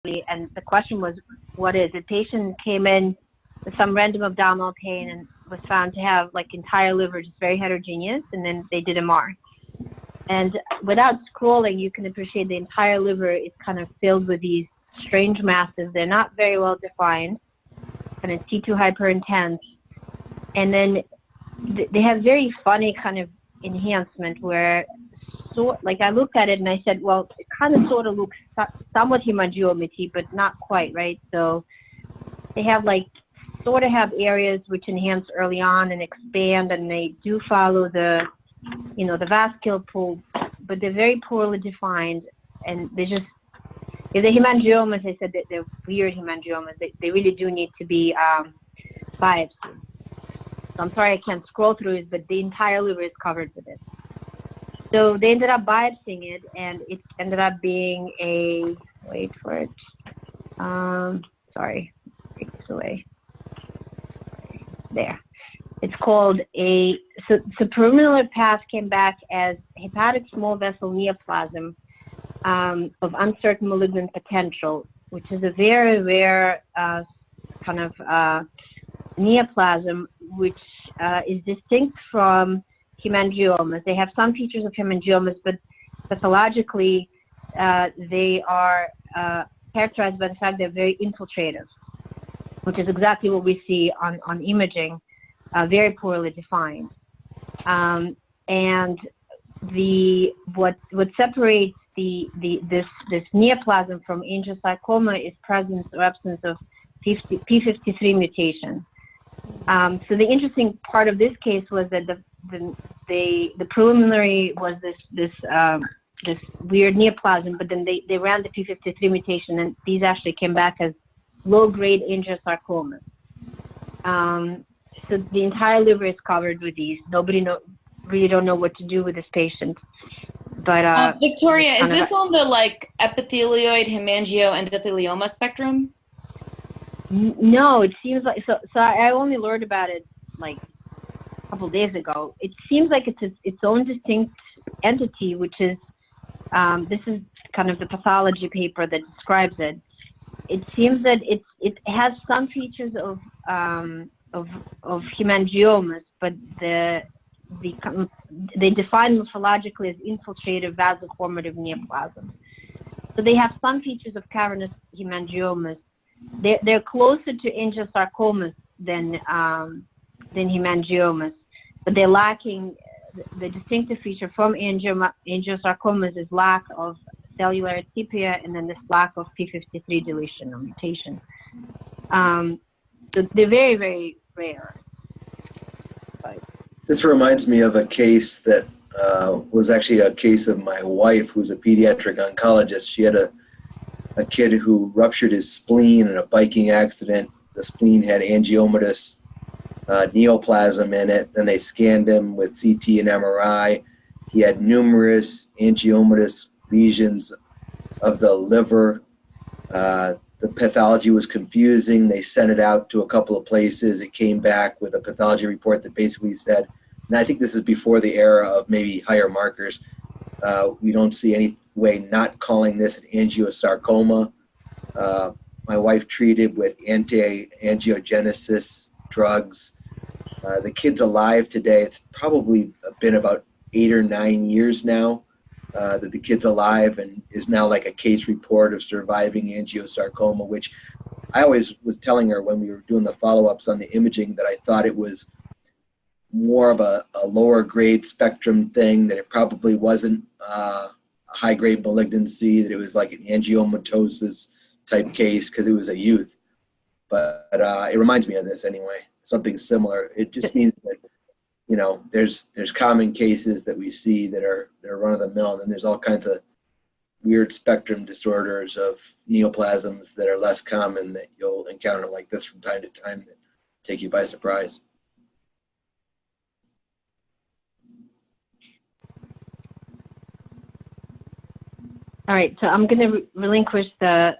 and the question was, what is it? Patient came in with some random abdominal pain and was found to have like entire liver, just very heterogeneous, and then they did MR. And without scrolling, you can appreciate the entire liver is kind of filled with these strange masses. They're not very well defined, kind of T2 hyperintense. And then they have very funny kind of enhancement where, like I looked at it and I said, well, it kind of sort of looks somewhat hemangiomatous, but not quite, right? So they have like, sort of have areas which enhance early on and expand, and they do follow the, you know, the vascular pool, but they're very poorly defined, and they just, if the hemangiomas, I said that they're weird hemangiomas, they really do need to be biopsied. So I'm sorry I can't scroll through it, but the entire liver is covered with it. So they ended up biopsying it, and it ended up being a, wait for it, sorry, take this away. There. It's called a, so preliminary path came back as hepatic small vessel neoplasm of uncertain malignant potential, which is a very rare kind of neoplasm, which is distinct from hemangiomas. They have some features of hemangiomas, but pathologically they are characterized by the fact they're very infiltrative, which is exactly what we see on imaging, very poorly defined. And what separates this neoplasm from angiosarcoma is presence or absence of p53 mutation. So the interesting part of this case was that the preliminary was this weird neoplasm, but then they ran the p53 mutation, and these actually came back as low-grade angiosarcomas. So the entire liver is covered with these. Nobody really don't know what to do with this patient. But Victoria, is this on the like epithelioid hemangioendothelioma spectrum? No, it seems like so. I only learned about it like a couple of days ago. It seems like it's its own distinct entity, which is this is kind of the pathology paper that describes it. It seems that it has some features of hemangiomas, but they define morphologically as infiltrative vasoformative neoplasm. So they have some features of cavernous hemangiomas. They're closer to angiosarcomas than hemangiomas, but they're lacking. The distinctive feature from angiosarcomas is lack of cellular atypia, and then this lack of p53 deletion or mutation. So they're very, very rare. This reminds me of a case that was actually a case of my wife, who's a pediatric oncologist. She had a kid who ruptured his spleen in a biking accident. The spleen had angiomatous neoplasm in it. Then they scanned him with CT and MRI. He had numerous angiomatous lesions of the liver. The pathology was confusing. They sent it out to a couple of places. It came back with a pathology report that basically said, and I think this is before the era of maybe higher markers, we don't see any way not calling this an angiosarcoma. My wife treated with anti-angiogenesis drugs. The kid's alive today. It's probably been about 8 or 9 years now that the kid's alive, and is now like a case report of surviving angiosarcoma, which I always was telling her when we were doing the follow-ups on the imaging that I thought it was more of a lower grade spectrum thing, that it probably wasn't a high grade malignancy, that it was like an angiomatosis type case because it was a youth. But it reminds me of this anyway, something similar. It just means that, you know, there's common cases that we see that are run of the mill, and then there's all kinds of weird spectrum disorders of neoplasms that are less common that you'll encounter like this from time to time that take you by surprise. All right, so I'm going to relinquish the